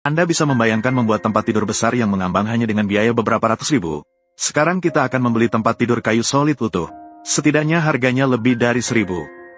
Anda bisa membayangkan membuat tempat tidur besar yang mengambang hanya dengan biaya beberapa ratus ribu. Sekarang kita akan membeli tempat tidur kayu solid utuh. Setidaknya harganya lebih dari 1.000.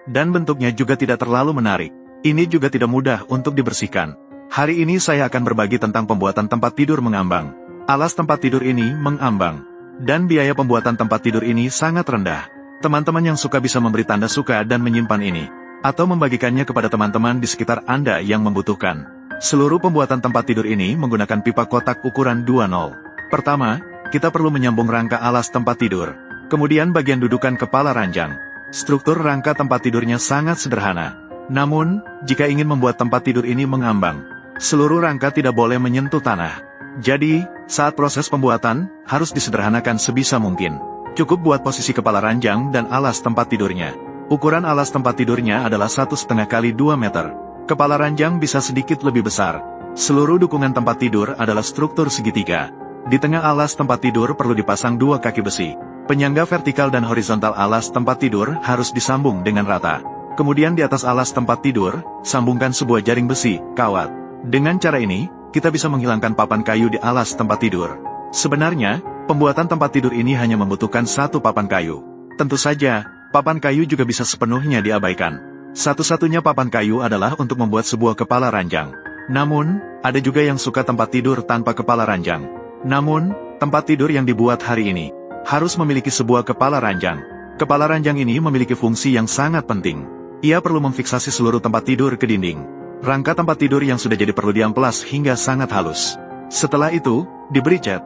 Dan bentuknya juga tidak terlalu menarik. Ini juga tidak mudah untuk dibersihkan. Hari ini saya akan berbagi tentang pembuatan tempat tidur mengambang. Alas tempat tidur ini mengambang. Dan biaya pembuatan tempat tidur ini sangat rendah. Teman-teman yang suka bisa memberi tanda suka dan menyimpan ini. Atau membagikannya kepada teman-teman di sekitar Anda yang membutuhkan. Seluruh pembuatan tempat tidur ini menggunakan pipa kotak ukuran 2.0. Pertama, kita perlu menyambung rangka alas tempat tidur. Kemudian bagian dudukan kepala ranjang. Struktur rangka tempat tidurnya sangat sederhana. Namun, jika ingin membuat tempat tidur ini mengambang, seluruh rangka tidak boleh menyentuh tanah. Jadi, saat proses pembuatan, harus disederhanakan sebisa mungkin. Cukup buat posisi kepala ranjang dan alas tempat tidurnya. Ukuran alas tempat tidurnya adalah 1,5 kali 2 meter. Kepala ranjang bisa sedikit lebih besar. Seluruh dukungan tempat tidur adalah struktur segitiga. Di tengah alas tempat tidur perlu dipasang 2 kaki besi. Penyangga vertikal dan horizontal alas tempat tidur harus disambung dengan rata. Kemudian di atas alas tempat tidur, sambungkan sebuah jaring besi, kawat. Dengan cara ini, kita bisa menghilangkan papan kayu di alas tempat tidur. Sebenarnya, pembuatan tempat tidur ini hanya membutuhkan 1 papan kayu. Tentu saja, papan kayu juga bisa sepenuhnya diabaikan. Satu-satunya papan kayu adalah untuk membuat sebuah kepala ranjang. Namun, ada juga yang suka tempat tidur tanpa kepala ranjang. Namun, tempat tidur yang dibuat hari ini harus memiliki sebuah kepala ranjang. Kepala ranjang ini memiliki fungsi yang sangat penting. Ia perlu memfiksasi seluruh tempat tidur ke dinding. Rangka tempat tidur yang sudah jadi perlu diamplas hingga sangat halus. Setelah itu, diberi cat.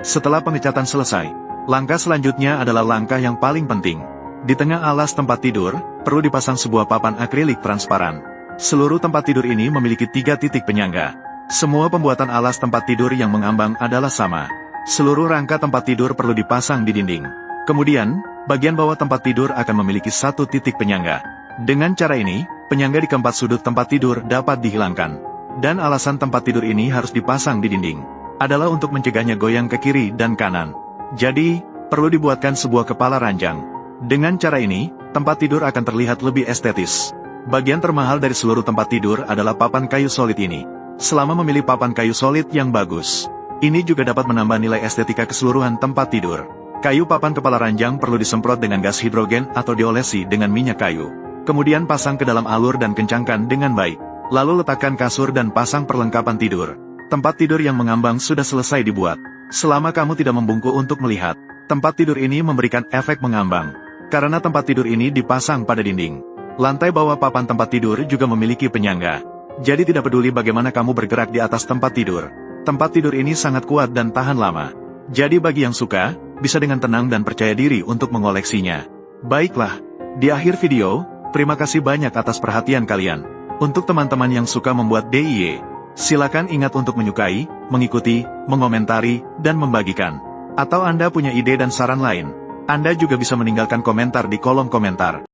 Setelah pengecatan selesai, langkah selanjutnya adalah langkah yang paling penting. Di tengah alas tempat tidur, perlu dipasang sebuah papan akrilik transparan. Seluruh tempat tidur ini memiliki 3 titik penyangga. Semua pembuatan alas tempat tidur yang mengambang adalah sama. Seluruh rangka tempat tidur perlu dipasang di dinding. Kemudian, bagian bawah tempat tidur akan memiliki 1 titik penyangga. Dengan cara ini, penyangga di keempat sudut tempat tidur dapat dihilangkan. Dan alasan tempat tidur ini harus dipasang di dinding adalah untuk mencegahnya goyang ke kiri dan kanan. Jadi, perlu dibuatkan sebuah kepala ranjang. Dengan cara ini, tempat tidur akan terlihat lebih estetis. Bagian termahal dari seluruh tempat tidur adalah papan kayu solid ini. Selama memilih papan kayu solid yang bagus, ini juga dapat menambah nilai estetika keseluruhan tempat tidur. Kayu papan kepala ranjang perlu disemprot dengan gas hidrogen atau diolesi dengan minyak kayu. Kemudian pasang ke dalam alur dan kencangkan dengan baik. Lalu letakkan kasur dan pasang perlengkapan tidur. Tempat tidur yang mengambang sudah selesai dibuat. Selama kamu tidak membungkuk untuk melihat, tempat tidur ini memberikan efek mengambang. Karena tempat tidur ini dipasang pada dinding. Lantai bawah papan tempat tidur juga memiliki penyangga. Jadi tidak peduli bagaimana kamu bergerak di atas tempat tidur. Tempat tidur ini sangat kuat dan tahan lama. Jadi bagi yang suka, bisa dengan tenang dan percaya diri untuk mengoleksinya. Baiklah, di akhir video, terima kasih banyak atas perhatian kalian. Untuk teman-teman yang suka membuat DIY, silakan ingat untuk menyukai, mengikuti, mengomentari, dan membagikan. Atau Anda punya ide dan saran lain, Anda juga bisa meninggalkan komentar di kolom komentar.